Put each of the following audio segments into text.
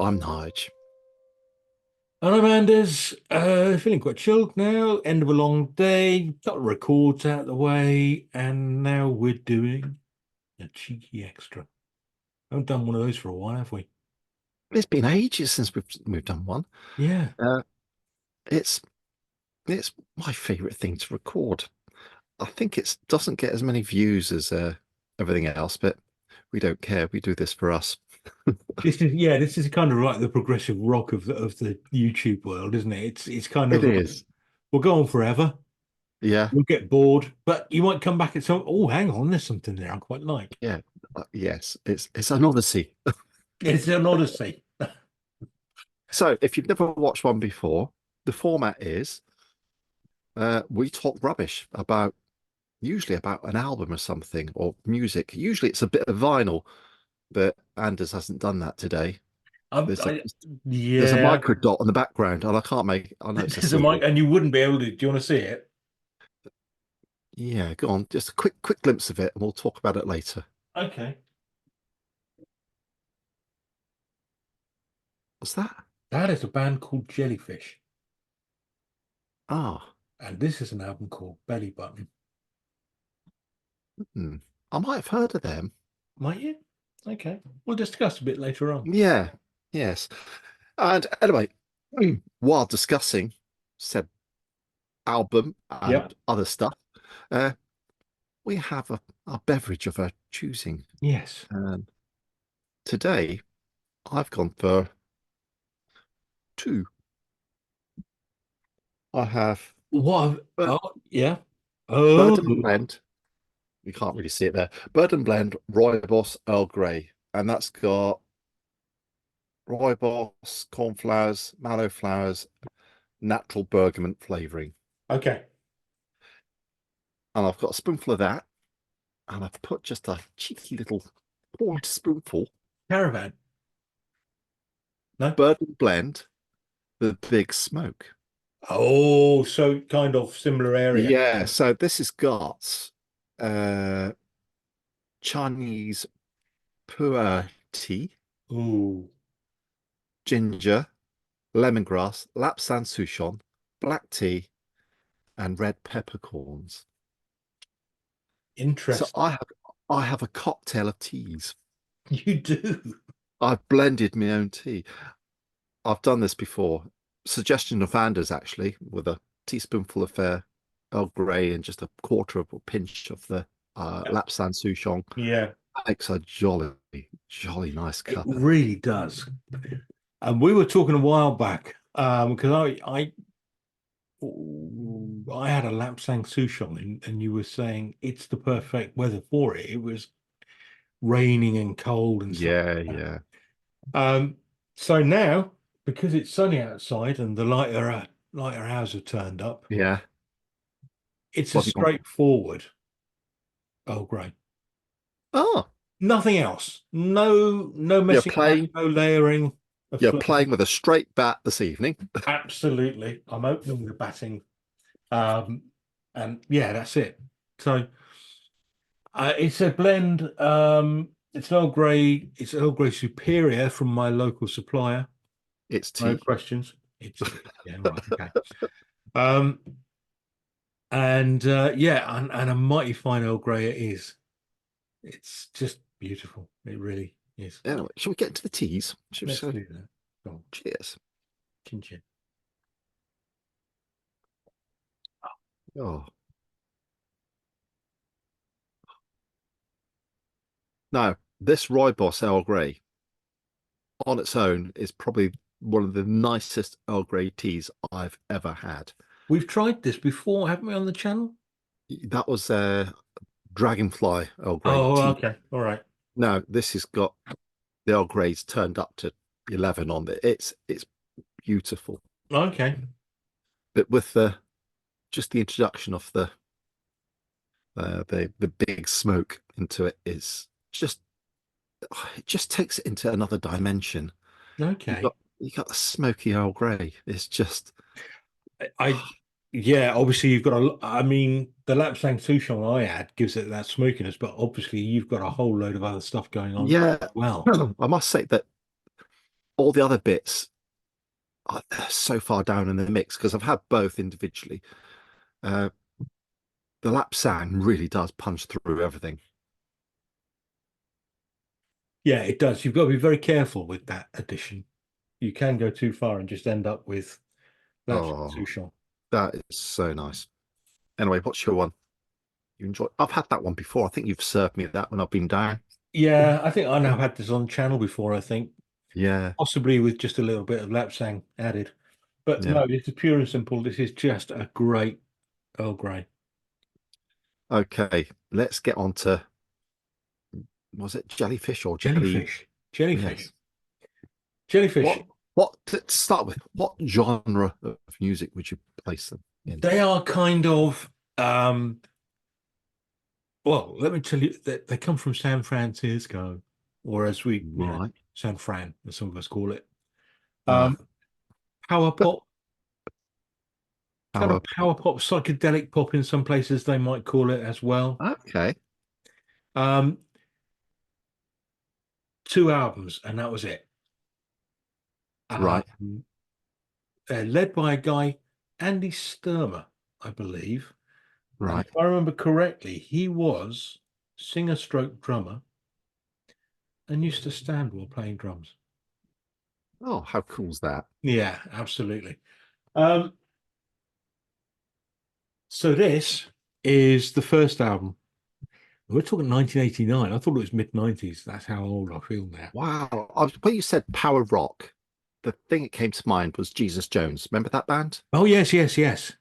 I'm Nige. And I'm Anders, feeling quite chilled now. End of a long day, got the records out of the way, and now we're doing a cheeky extra. Haven't done one of those for a while, have we? It's been ages since we've done one. Yeah. Uh, it's it's my favorite thing to record. I think it doesn't get as many views as everything else, but we don't care. We do this for us. This is kind of like the progressive rock of the YouTube world, isn't it? It's kind It of like is. we'll go on forever. Yeah, We'll get bored, but you might come back at some. Oh, hang on, there's something there I quite like. yeah, yes. It's an odyssey. It's an odyssey. So if you've never watched one before, the format is we talk rubbish about usually about an album or something or music. Usually it's a bit of vinyl, but Anders hasn't done that today. I, There's a I, there's a yeah, micro dot on the background, and I can't make. I know it's a there's a mic, single. and you wouldn't be able to. Do you want to see it? Yeah, go on. Just a quick glimpse of it, and we'll talk about it later. Okay. What's that? That is a band called Jellyfish, Ah, and this is an album called Bellybutton. hmm. I might have heard of them. Might you? Okay. We'll discuss a bit later on. Yeah, yes. And anyway, while discussing said album Yep. and other stuff, uh, we have a beverage of our choosing. Yes. And today, I've gone for two. I have What? Bir- Oh, yeah. Oh, Bird and Blend. You can't really see it there. Bird and Blend Rooibos Earl Grey, and that's got rooibos, cornflowers, mallow flowers, natural bergamot flavoring. okay. And I've got a spoonful of that, and I've put just a cheeky little quarter spoonful Caravan. No? Bird and Blend, the Big Smoke. Oh, so kind of similar area. Yeah, so this has got uh Chinese pu'er tea, Ooh, ginger, lemongrass, lapsang souchong, black tea, and red peppercorns. So interesting. I have a cocktail of teas. You do. I've blended my own tea. I've done this before. Suggestion of Anders actually, with a teaspoonful of Earl Grey and just a quarter of a pinch of the lapsang souchong. Yeah, Makes a jolly nice it cuppa. really does. And we were talking a while back, because I had a lapsang souchong, and you were saying it's the perfect weather for it. It was raining and cold and stuff Yeah, like yeah, that. So now, because it's sunny outside and the lighter hours have turned up, yeah. it's a What do you want? straightforward Earl Grey. Oh, Nothing else. No you're messing about, playing. no layering of You're flavor. playing with a straight bat this evening. Absolutely. I'm opening the batting. Um, and yeah, that's it. So it's a blend. It's Earl Grey Superior from my local supplier. It's No tea. questions. It's yeah, right, okay. Um, and yeah, and a mighty fine Earl Grey it is. It's just beautiful. It really is. Anyway, shall we get into the teas? Should we Let's say do that. Go on. cheers? Chin chin. Oh, now this Rooibos Earl Grey on its own is probably one of the nicest Earl Grey teas I've ever had. We've tried this before, haven't we, on the channel? That was Dragonfly Earl Grey Oh, tea. okay. All right. Now this has got the Earl Grey's turned up to 11 on it. It's beautiful, Okay. but with the just the introduction of the big smoke into it is just it just takes it into another dimension. You Okay. got you got a smoky Earl Grey. It's just I yeah, obviously you've got I mean, the Lapsang Souchong I had gives it that smokiness, but obviously you've got a whole load of other stuff going on yeah. as well. I must say that all the other bits are so far down in the mix because I've had both individually. Uh, the lap sang really does punch through everything. Yeah, it does. You've got to be very careful with that addition. You can go too far and just end up with that's too Oh, short. that is so nice. Anyway, what's your one? You enjoy? I've had that one before. I think you've served me that when I've been down. Yeah, I think I know I've had this on the channel before, I think. Yeah, Possibly with just a little bit of lapsang added. But yeah. no, this is pure and simple. This is just a great Earl Grey. Okay, let's get on to, was it jellyfish or jelly? Jellyfish. Jellyfish. Yes. Jellyfish. What to start with, what genre of music would you place them in? They are kind of well, let me tell you that they come from San Francisco, or as Right. San Fran, as some of us call it. Ah, Um, Power pop, kind of power. power pop, psychedelic pop in some places they might call it as well. Okay. Um, two albums, and that was it. Right. Um, they're led by a guy, Andy Sturmer, I believe. And Right. if I remember correctly, he was singer stroke drummer and used to stand while playing drums. Oh, how cool's that? Yeah, absolutely. Um, so this is the first album. We're talking 1989. I thought it was mid 90s. That's how old I feel now. Wow. When you said power rock, the thing that came to mind was Jesus Jones. Remember that band? Oh, yes, yes, yes.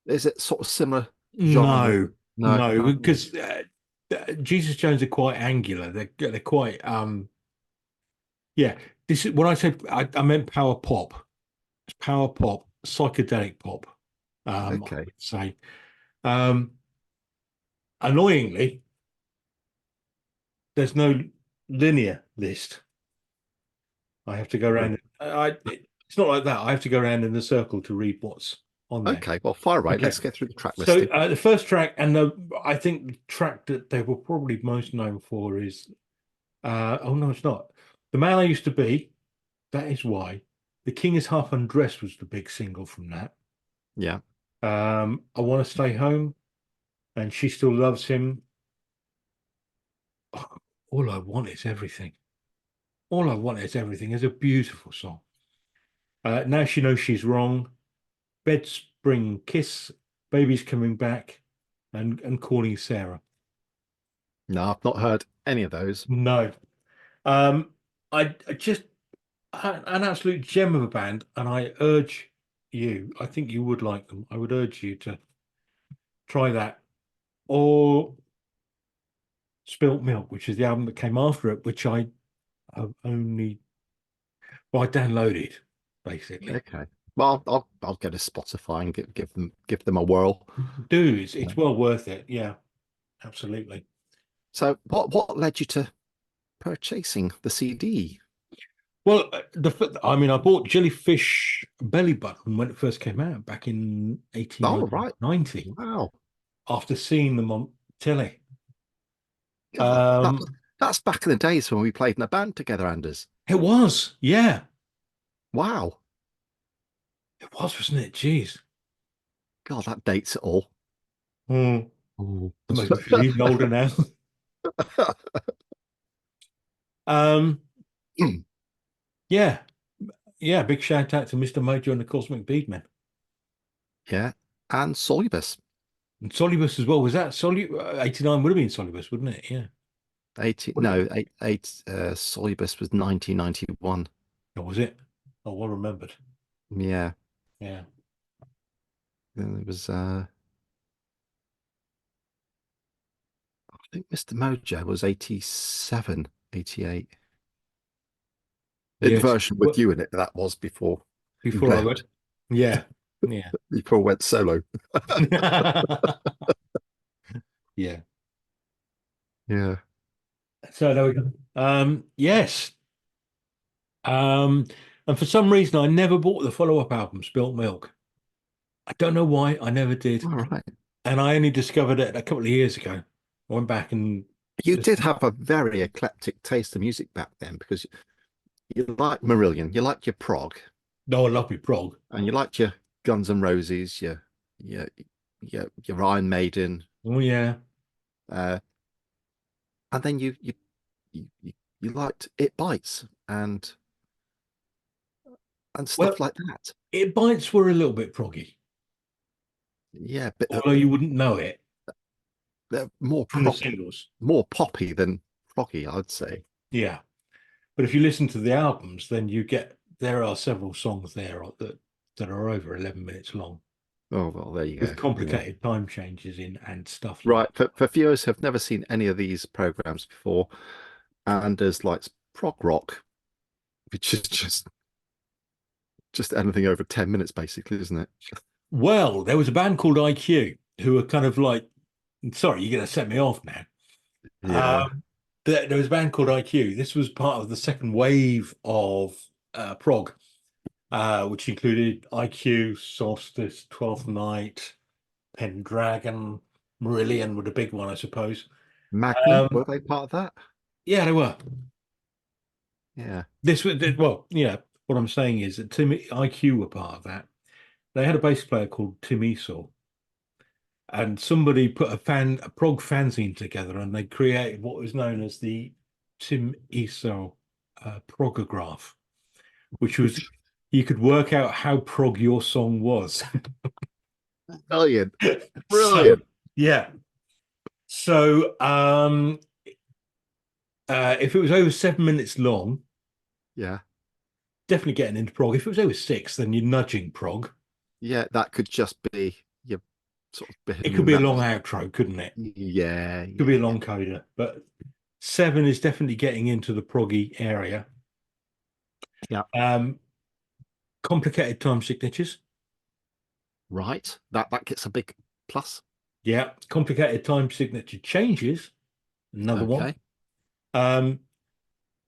Is it sort of similar genre? No, No. no, Oh, because Jesus Jones are quite angular. They're quite yeah. This is when I said I meant power pop. It's power pop, psychedelic pop. I okay. would say. Um, Annoyingly, there's no linear list. I have to go Oh, around. It's not like that. I have to go around in the circle to read what's on there. okay. Well, fire right. Okay. Let's get through the track So listing. the first track, and I think the track that they were probably most known for is, oh no, it's not. The Man I Used to Be. That is why. The King is Half Undressed was the big single from that. Yeah. I Want to Stay Home, and She Still Loves Him. Oh, All I Want Is Everything. All I Want Is Everything is a beautiful song. Now She Knows She's Wrong. Bed Spring Kiss. Baby's Coming Back, and Calling Sarah. No, I've not heard any of those. No. I just an absolute gem of a band, and I urge you, I think you would like them. I would urge you to try that. Or Spilt Milk, which is the album that came after it, which I have only well, I downloaded basically. Okay. Well, I'll get a Spotify and give them a whirl. Do it's well worth it. Yeah, absolutely. So, what led you to purchasing the CD? Well, I mean, I bought Jellyfish Bellybutton when it first came out back in Oh, 89, right. 90 Wow. after seeing them on telly. God, Um, that's back in the days when we played in a band together, Anders. it was, yeah, Wow. it was, wasn't it? Jeez. God, that dates it all. Hmm. Ooh. That makes me feel even older now. Um, yeah, yeah. Big shout out to Mr. Mojo and the Cosmic Beadmen. Yeah. And Solubus. And Solubus as well. Was that 89 would have been Solubus, wouldn't it? Yeah. 80, Would it? no, Solubus was 1991. Or was it? Oh, well remembered. Yeah. Yeah. Then it was, I think Mr. Mojo was 87, 88. The Yes. version with Well, you in it, that was before you before I went. left, Yeah. Yeah. before I went solo. Yeah. Yeah. So there we go. Yes. Um, and for some reason I never bought the follow-up album, Spilt Milk. I don't know why, I never did. All right. And I only discovered it a couple of years ago. I went back and You did listened. have a very eclectic taste of music back then because you like Marillion, you like your prog, No, I love your prog. and you like your Guns N' Roses, your your Iron Maiden, Oh yeah. uh, and then you liked It Bites and Well, stuff like that. it bites were a little bit proggy, Yeah, but although you wouldn't know it they're more from the singles. more poppy than proggy, I'd say. Yeah. But if you listen to the albums, then you get there are several songs there that are over 11 minutes long Oh well, there you with go. Yeah. complicated time changes in and stuff like Right. For viewers who have never seen any of these programs before, Anders likes prog rock, which is just anything over 10 minutes, basically, isn't it? well, there was a band called IQ who were kind of like, sorry, you're going to set me off now. Yeah. There was a band called IQ. This was part of the second wave of prog, which included IQ, Solstice, Twelfth Night, Pendragon, Marillion were the big one, I suppose. Magni, Um, were they part of that? yeah, they were. Yeah. This was well, yeah. What I'm saying is that Tim IQ were part of that. They had a bass player called Tim Esau, and somebody put a prog fanzine together, and they created what was known as the Tim Esau progograph, which was you could work out how prog your song was. Brilliant. So Brilliant. yeah. So if it was over 7 minutes long, Yeah. definitely getting into prog. If it was over six, then you're nudging prog. Yeah, that could just be your sort of It could being be a that. long outro, couldn't it? Yeah, Could be yeah, a yeah. long coda, but seven is definitely getting into the proggy area. Yeah. Um, complicated time signatures. Right. That gets a big plus. Yeah, complicated time signature changes. Another one. Okay. Um,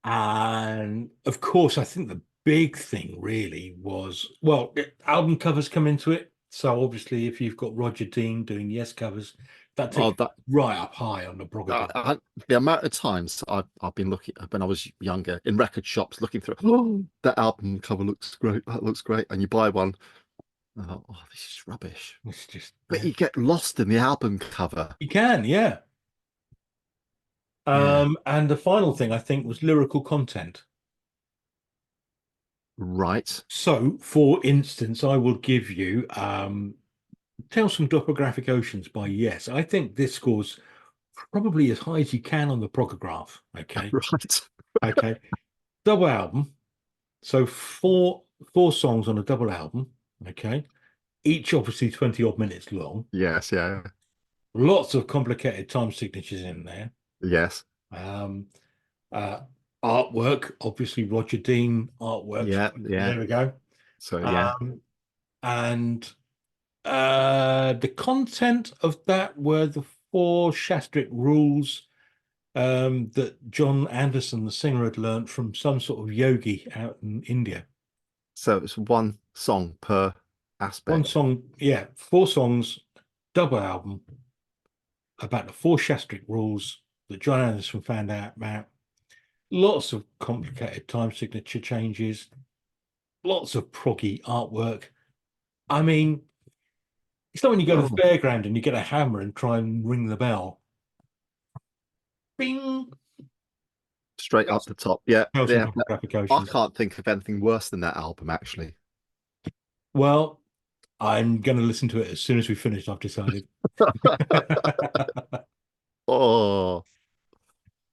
and of course, I think the big thing really was well, album covers come into it. So obviously, if you've got Roger Dean doing Yes covers, that Oh, takes right up high on the progograph. the amount of times I've been looking when I was younger in record shops looking through. Oh, that album cover looks great. That looks great, and you buy one. Oh, this is rubbish. It's just But you get lost in the album cover. you can, yeah. Yeah. And the final thing I think was lyrical content. Right. So, for instance, I will give you Tales from Topographic Oceans by Yes. I think this scores probably as high as you can on the progograph. Okay. Right. Okay. Double album. So four songs on a double album. Okay. Each obviously 20 odd minutes long. Yes. Yeah. Lots of complicated time signatures in there. Yes. Um, uh, artwork, obviously Roger Dean artworks. Yeah. Yeah. There we go. So yeah. Um, and the content of that were the four Shastric rules that John Anderson, the singer, had learnt from some sort of yogi out in India. So it's one song per One aspect. song, yeah, four songs, double album about the four Shastric rules that John Anderson found out about. Lots of complicated time signature changes, lots of proggy artwork. I mean, it's not when you go to the Oh, fairground and you get a hammer and try and ring the bell. Bing! straight up That's the top. Yeah. Tales from Yeah. Topographic I Oceans. can't think of anything worse than that album, actually. Well, I'm going to listen to it as soon as we finish, I've decided. Oh,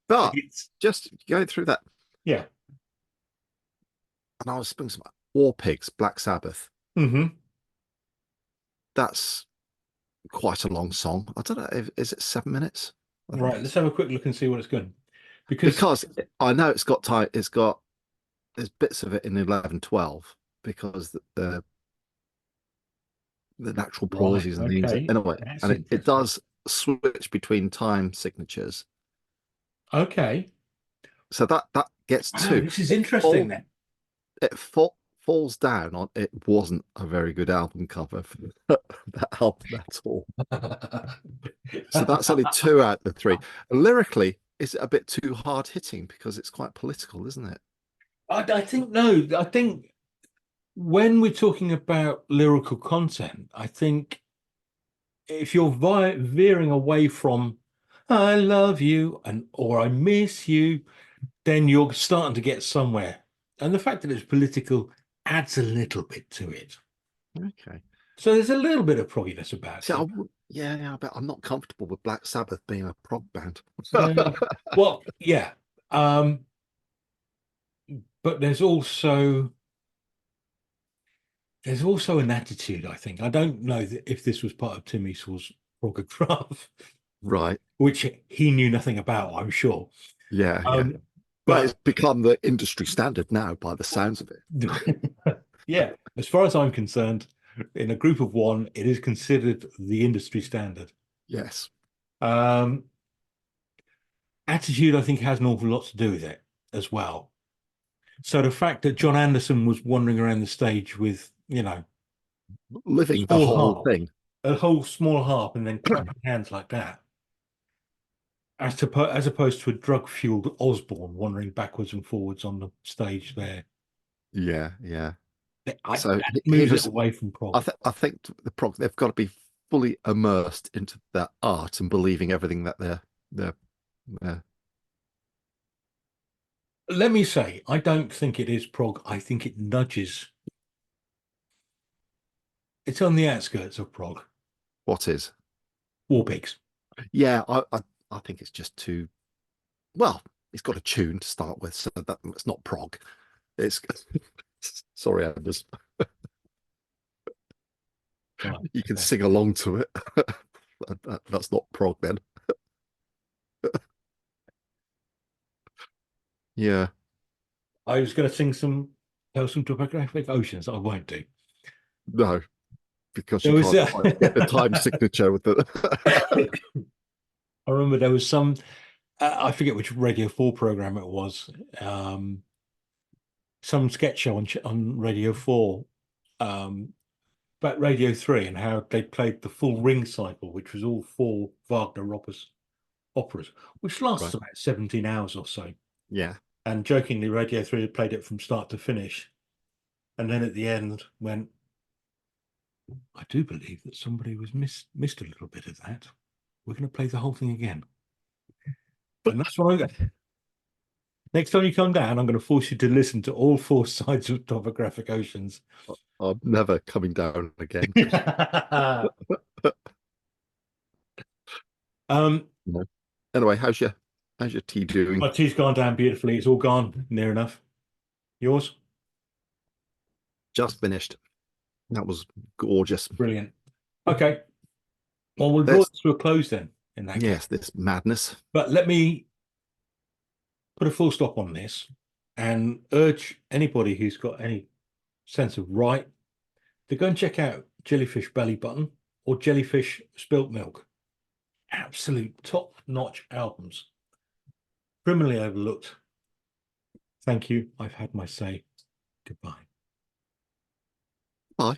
but It's, just going through that, yeah. and I was spending some War Pigs, Black Sabbath. Hmm. That's quite a long song. I don't know, is it 7 minutes? I think Right, let's have a quick look and see what it's good. Because, because I know it's got time. There's bits of it in 11/12 because the natural right, pauses and things okay, anyway, that's and it interesting. does switch between time signatures. Okay. So that gets Oh, two. this is It interesting fall then. it falls down on it wasn't a very good album cover for that album at all. So that's only two out of the three. Lyrically, is it a bit too hard hitting because it's quite political, isn't it? I think no. I think when we're talking about lyrical content, I think if you're veering away from "I love you" and or "I miss you," then you're starting to get somewhere. And the fact that it's political adds a little bit to it. Okay. So there's a little bit of progginess about See, it. yeah, yeah, but I'm not comfortable with Black Sabbath being a prog band. Well, yeah. Um, but there's also an attitude, I think. I don't know if this was part of Tim Eastwell's progograph, Right. which he knew nothing about, I'm sure. Yeah, yeah. Um, Well, it's but become the industry standard now by the sounds of it. yeah, as far as I'm concerned, in a group of one, it is considered the industry standard. Yes. Um, Attitude, I think, has an awful lot to do with it as well. So the fact that John Anderson was wandering around the stage with, Living the small whole harp, thing. a whole small harp, and then clapping hands like that, as opposed to a drug-fueled Osborne wandering backwards and forwards on the stage there, Yeah, yeah. So that moves it here's, away from prog. I think the prog, they've got to be fully immersed into their art and believing everything that they're Let me say, I don't think it is prog. I think it nudges. It's on the outskirts of prog. what is. War Pigs. Yeah, I think it's just too well, it's got a tune to start with, so that's not prog. It's sorry, Anders. Right. You can Okay. sing along to it. That's not prog then. Yeah, I was going to sing some topographic oceans. I won't do. no, because There you was can't quite get the time signature with the I remember there was some. I forget which Radio 4 program it was. Some sketch show on Radio 4, about Radio 3 and how they played the full ring cycle, which was all four Wagner operas, which lasts right. about 17 hours or so. Yeah. And jokingly, Radio 3 had played it from start to finish. And then at the end went, I do believe that somebody was missed a little bit of that. We're going to play the whole thing again. And that's what I'm going. Next time you come down, I'm going to force you to listen to all four sides of topographic oceans. I'm never coming down again. um, No. Anyway, how's your tea doing? my tea's gone down beautifully. It's all gone near enough. Yours? Just finished. That was gorgeous. Brilliant. Okay. Well, we'll draw There's this to a close then in that case. yes, this madness. But let me put a full stop on this and urge anybody who's got any sense of right to go and check out Jellyfish Bellybutton or Jellyfish Spilt Milk. Absolute top-notch albums. Criminally overlooked. Thank you. I've had my say. Goodbye. Bye.